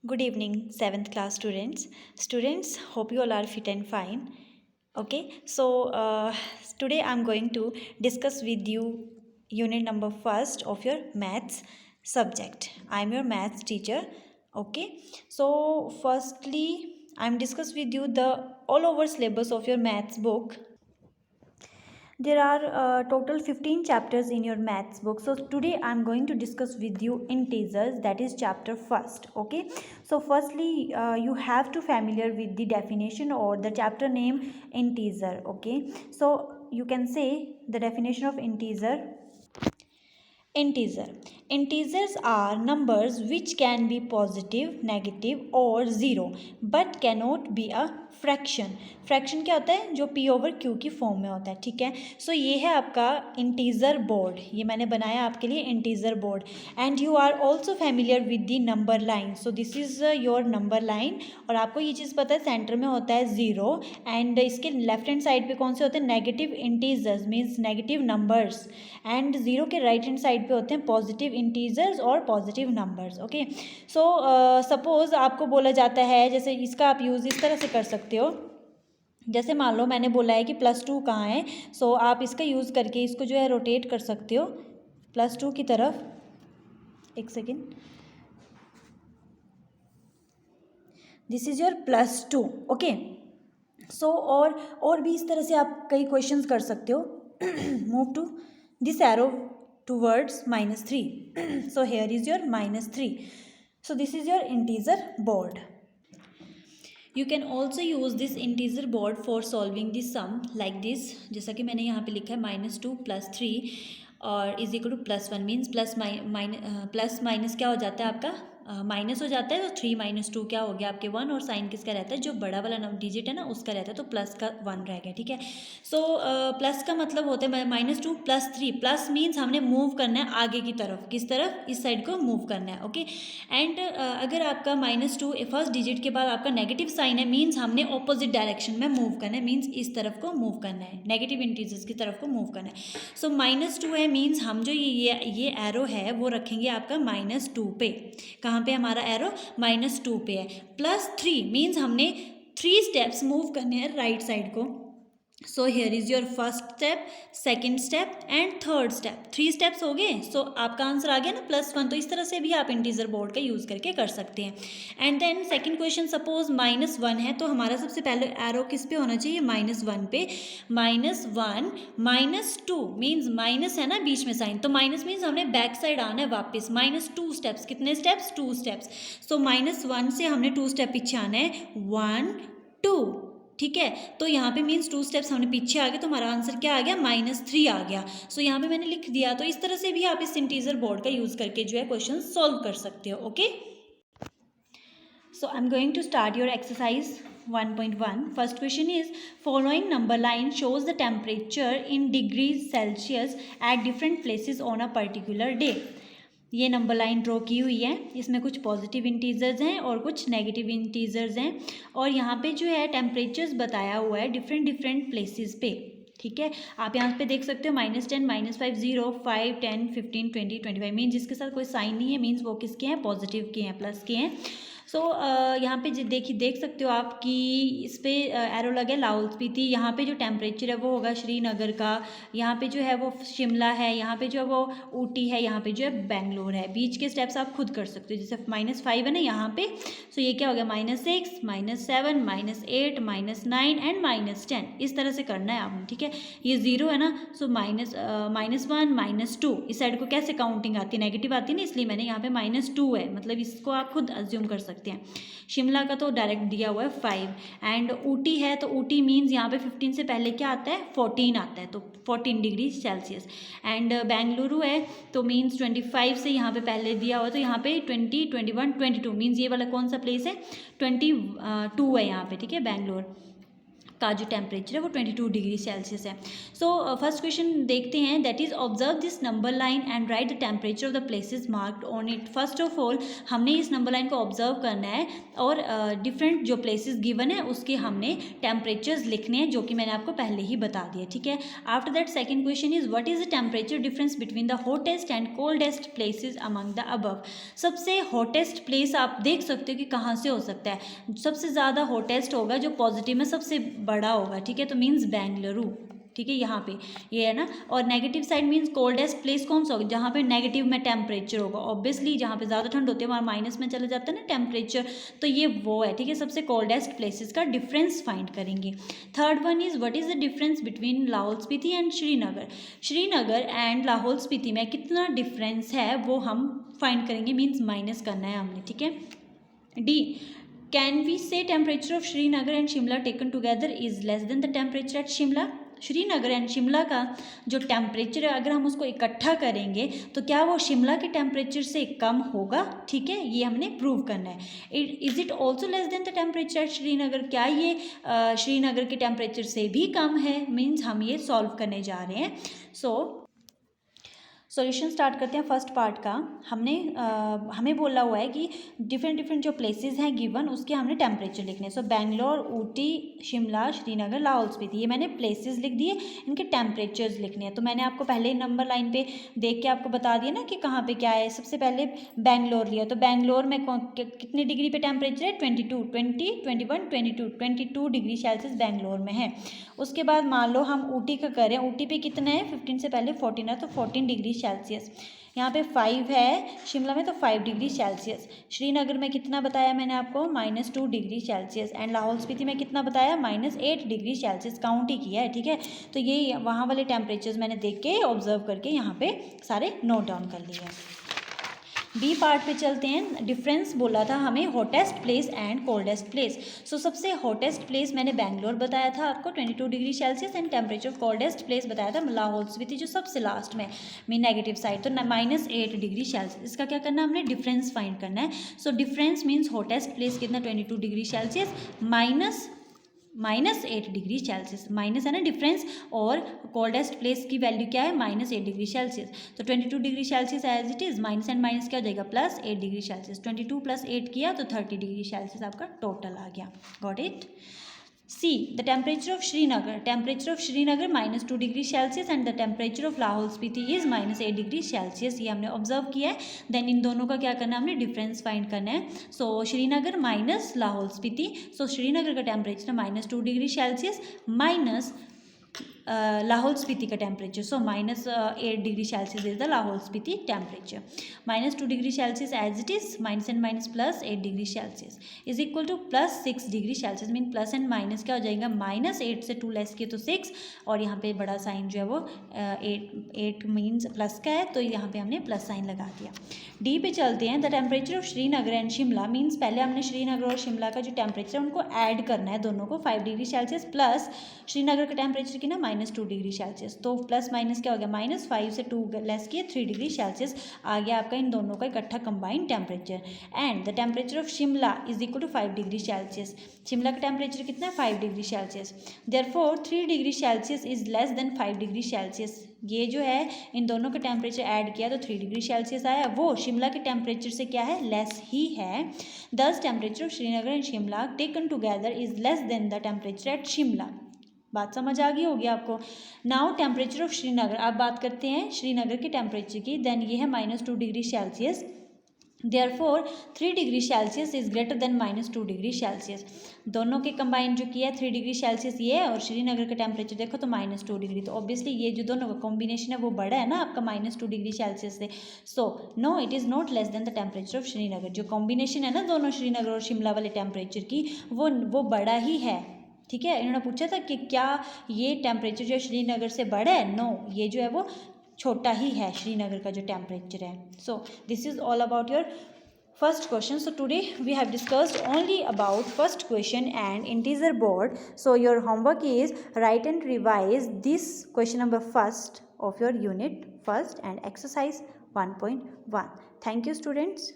Good evening, 7th class students. Students, hope you all are fit and fine. Okay, so today I'm going to discuss with you unit number first of your maths subject. I'm your maths teacher. Okay, so firstly, I'm discuss with you the all over syllabus of your maths book. There are total 15 chapters in your maths book. So today I'm going to discuss with you integers, that is chapter first. Okay, so firstly you have to familiar with the definition or the chapter name integer. Okay, so you can say the definition of integer. Integer. Integers are numbers which can be positive, negative or zero but cannot be a fraction. Fraction क्या होता है? जो p over q की form में होता है. ठीक है, सो ये है आपका इंटीजर बोर्ड. ये मैंने बनाया आपके लिए integer board. And you are also familiar with the number line. So this is your number line. और आपको ये चीज़ पता है सेंटर में होता है ज़ीरो एंड इसके लेफ्ट हैंड साइड पे कौन से होते हैं? Negative integers means negative numbers. And zero के राइट हैंड साइड पे होते हैं पॉजिटिव इंटीजर्स और पॉजिटिव नंबर्स. ओके, सो सपोज़ आपको बोला जाता है, जैसे इसका आप यूज़ इस तरह से कर सकते हो. जैसे मान लो मैंने बोला है कि +2 कहाँ है, सो आप इसका यूज़ करके इसको जो है रोटेट कर सकते हो +2 की तरफ. एक second, this is your +2. Okay, so और भी इस तरह से आप कई क्वेश्चंस कर सकते हो. Move to this arrow towards -3. So here is your -3. So this is your integer board. You can also use this integer board for solving the sum like this. जैसा कि मैंने यहाँ पे लिखा है -2 + 3 और is equal to +1 means plus minus क्या हो जाता है आपका? माइनस हो जाता है. तो 3 - 2 क्या हो गया आपके 1. और साइन किसका रहता है? जो बड़ा वाला डिजिट है ना उसका रहता है. तो प्लस का 1 रह गया. ठीक है, सो प्लस का मतलब होता है -2 + 3. प्लस मीन्स हमने मूव करना है आगे की तरफ. किस तरफ? इस साइड को मूव करना है. ओके, एंड अगर आपका -2 फर्स्ट डिजिट के बाद आपका नेगेटिव साइन है मीन्स हमने ऑपोजिट डायरेक्शन में मूव करना है. मीन्स इस तरफ को मूव करना है, नेगेटिव इंटीजर्स की तरफ को मूव करना है. सो -2 है मीन्स हम जो ये एरो है वो रखेंगे आपका -2 पे. कहाँ पे हमारा एरो? -2 पे है. +3 मीन्स हमने 3 स्टेप्स मूव करने हैं राइट साइड को. So here is your first step, second step and third step. 3 steps हो गए. सो आपका आंसर आ गया ना +1. तो इस तरह से भी आप इंटीजर बोर्ड का यूज़ करके कर सकते हैं. And then second question, suppose -1 है तो हमारा सबसे पहले एरो किस पे होना चाहिए? -1 पे. -1 -2 मीन्स माइनस है ना बीच में साइन, तो माइनस मीन्स हमने बैक साइड आना है वापस. -2 स्टेप्स. कितने स्टेप्स? 2 स्टेप्स. सो -1 से हमने 2 स्टेप पीछे आना है. 1 2. ठीक है, तो यहाँ पे मीन्स 2 स्टेप्स हमने पीछे आ गए. तो हमारा आंसर क्या आ गया? -3 आ गया. सो यहाँ पे मैंने लिख दिया. तो इस तरह से भी आप इस इंटीजर बोर्ड का यूज़ करके जो है क्वेश्चन सॉल्व कर सकते हो. Okay, so I am going to start your exercise 1.1. First question is following number line shows the temperature in degrees Celsius at different places on a particular day. ये number line draw की हुई है. इसमें कुछ positive integers हैं और कुछ negative integers हैं. और यहाँ पे जो है टेम्परेचर्स बताया हुआ है डिफरेंट प्लेसेस पे. ठीक है, आप यहाँ पे देख सकते हो -10 -5 0 5 10 15 20 25 मीन्स जिसके साथ कोई साइन नहीं है मीन्स वो किसके हैं? पॉजिटिव के हैं, प्लस के हैं. सो यहाँ पे देख सकते हो आप कि इस पे एरो लगे लाहौल स्पीति. यहाँ पे जो टेम्परेचर है वो होगा श्रीनगर का. यहाँ पे जो है वो शिमला है. यहाँ पे जो है वो ऊटी है. यहाँ पे जो है बेंगलोर है. बीच के स्टेप्स आप खुद कर सकते हो. जैसे -5 है ना यहाँ पे, सो ये क्या हो गया? -6 -7 -8 -9 एंड -10. इस तरह से करना है आपने. ठीक है, ये 0 है ना, सो -1 -2. इस साइड को कैसे काउंटिंग आती है? नेगेटिव आती है ना, इसलिए मैंने यहाँ पे -2 है. मतलब इसको आप खुद अज्यूम कर सकते हैं. शिमला का तो डायरेक्ट दिया हुआ है 5. एंड ऊटी है तो ऊटी मीन्स यहाँ पे 15 से पहले क्या आता है? 14 आता है. तो 14 डिग्री सेल्सियस. एंड बेंगलुरु है तो मीन्स 25 से यहाँ पे पहले दिया हुआ है. तो यहाँ पे 20 21 22 मीन्स ये वाला कौन सा प्लेस है? 22 है यहाँ पे. ठीक है, बेंगलोर. का जो टेम्परेचर है वो 22 डिग्री सेल्सियस है। सो फर्स्ट क्वेश्चन देखते हैं, that is observe this number line and right the temperature of the places marked on it. First of all हमने इस नंबर लाइन को ऑब्जर्व करना है और डिफरेंट जो प्लेसेस गिवन है उसके हमने टेम्परेचर्स लिखने हैं, जो कि मैंने आपको पहले ही बता दिया, ठीक है। After that second question is what is the temperature difference between the hottest and coldest places among the above. सबसे हॉटेस्ट प्लेस आप देख सकते हो कि कहाँ से हो सकता है, सबसे ज़्यादा हॉटेस्ट होगा जो पॉजिटिव में सबसे बड़ा होगा, ठीक है, तो मीन्स बेंगलुरु, ठीक है, यहाँ पे ये है ना। और negative side means coldest place कौन सा होगा, जहाँ पे नेगेटिव में टेम्परेचर होगा, ऑब्वियसली जहाँ पे ज़्यादा ठंड होती है वहाँ माइनस में चले जाता है ना टेम्परेचर, तो ये वो है, ठीक है। सबसे कोल्डेस्ट प्लेसेस का डिफरेंस फाइंड करेंगे। Third one is what is the difference between Lahaul Spiti and Srinagar. Srinagar and Lahaul Spiti में कितना डिफरेंस है वो हम फाइंड करेंगे, मीन्स माइनस करना है हमने, ठीक है। डी, कैन वी से temperature of Srinagar and Shimla taken together is less than the temperature at Shimla. Srinagar and Shimla का जो टेम्परेचर है अगर हम उसको इकट्ठा करेंगे तो क्या वो शिमला के टेम्परेचर से कम होगा, ठीक है, ये हमने प्रूव करना है। Is it also less than the temperature at Srinagar, क्या ये श्रीनगर के टेम्परेचर से भी कम है, मीन्स हम ये सॉल्व करने जा रहे हैं। सो सॉल्यूशन स्टार्ट करते हैं फर्स्ट पार्ट का। हमें बोला हुआ है कि डिफरेंट जो प्लेसेस हैं गिवन उसके हमने टेम्परेचर लिखने हैं। सो बेंगलोर, ऊटी, शिमला, श्रीनगर, लाहौल स्पीति, ये मैंने प्लेसेस लिख दिए, इनके टेम्परेचर्स लिखने हैं। तो मैंने आपको पहले नंबर लाइन पे देख के आपको बता दिया ना कि कहाँ पे क्या है। सबसे पहले बेंगलोर लिया, तो बेंगलोर में कितने डिग्री पे टेम्परेचर है, 22, 20, 21, 22 डिग्री सेल्सियस बेंगलोर में है। उसके बाद मान लो हम ऊटी का करें, ऊटी पे कितना है, 15 से पहले 14 है, तो 14 डिग्री सेल्सियस। यहाँ पे 5 है शिमला में, तो 5 डिग्री सेल्सियस। श्रीनगर में कितना बताया मैंने आपको, -2 degree Celsius. And Lahaul Spiti में कितना बताया, -8 डिग्री सेल्सियस, काउंट ही किया है, ठीक है। तो ये वहाँ वाले टेम्परेचर्स मैंने देख के ऑब्जर्व करके यहाँ पे सारे नोट डाउन कर लिए। बी पार्ट पे चलते हैं। डिफरेंस बोला था हमें hottest place and coldest place. So सबसे हॉटेस्ट प्लेस मैंने बेंगलोर बताया था आपको 22 degree Celsius, and temperature of coldest place बताया था लाहौल स्पीति जो सबसे लास्ट में नेगेटिव साइड, तो -8 डिग्री सेल्सियस। इसका क्या करना है, हमने डिफरेंस फाइंड करना है। So difference means hottest place कितना, 22 degree Celsius -8 degree Celsius, minus है ना डिफरेंस, और कोल्डेस्ट प्लेस की वैल्यू क्या है, -8 डिग्री सेल्सियस। तो 22 degree Celsius as it is, minus and minus क्या हो जाएगा, +8 डिग्री सेल्सियस। 22 + 8 किया तो 30 डिग्री सेल्सियस आपका टोटल आ गया। Got it. See, the temperature of Srinagar, -2 degree Celsius, and the temperature of Lahaul Spiti is -8 degree Celsius. ये हमने ऑब्जर्व किया है। देन इन दोनों का क्या करना है, हमने डिफरेंस फाइंड करना है। So Srinagar minus Lahaul Spiti, so Srinagar का temperature -2 degree Celsius minus Lahaul Spiti का temperature, so -8 degree Celsius is the Lahaul Spiti temperature. -2 degree Celsius as it is, minus and minus +8 degree Celsius is equal to +6 degree Celsius. Mean plus and minus क्या हो जाएगा, -8 से 2 less किए तो 6, और यहाँ पे बड़ा साइन जो है वो 8 मीन्स प्लस का है, तो यहाँ पे हमने प्लस साइन लगा दिया। डी पे चलते हैं। The temperature of Srinagar and Shimla, means पहले हमने श्रीनगर और शिमला का जो टेम्परेचर है उनको ऐड करना है दोनों को, 5 डिग्री सेल्सियस प्लस श्रीनगर का टेम्परेचर की ना -2 डिग्री सेल्सियस, तो प्लस माइनस क्या हो गया, -5 से 2 लेस किए 3 डिग्री सेल्सियस आ गया आपका इन दोनों का इकट्ठा combined temperature. And the temperature of Shimla is equal to 5 degree Celsius. Shimla का टेम्परेचर कितना है, 5 degree Celsius. Therefore 3 degree Celsius is less than 5 degree Celsius. ये जो है इन दोनों का टेम्परेचर ऐड किया तो 3 डिग्री सेल्सियस आया, वो शिमला के टेम्परेचर से क्या है, लेस ही है। दस temperature of Srinagar and Shimla taken together is less than the temperature at Shimla. बात समझ आ गई होगी आपको। नाउ टेम्परेचर ऑफ श्रीनगर, आप बात करते हैं श्रीनगर के टेम्परेचर की, देन ये है -2 degree Celsius. Therefore 3 degree Celsius is greater than -2 degree Celsius. दोनों के कंबाइन जो किया है 3 डिग्री सेल्सियस ये है, और श्रीनगर का टेम्परेचर देखो तो -2 डिग्री, तो ऑब्वियसली ये जो दोनों का कॉम्बिनेशन है वो बड़ा है ना आपका -2 डिग्री सेल्सियस से। So no, it is not less than the temperature of Srinagar. जो कॉम्बिनेशन है ना दोनों श्रीनगर और शिमला वाले टेम्परेचर की, वो बड़ा ही है, ठीक है। इन्होंने पूछा था कि क्या ये टेम्परेचर जो श्रीनगर से बड़ा है, नो, ये जो है वो छोटा ही है श्रीनगर का जो टेम्परेचर है। सो this is all about your first question. So today we have discussed only about first question and integer board. So your homework is write and revise this question number first of your unit first and exercise 1.1. Thank you students.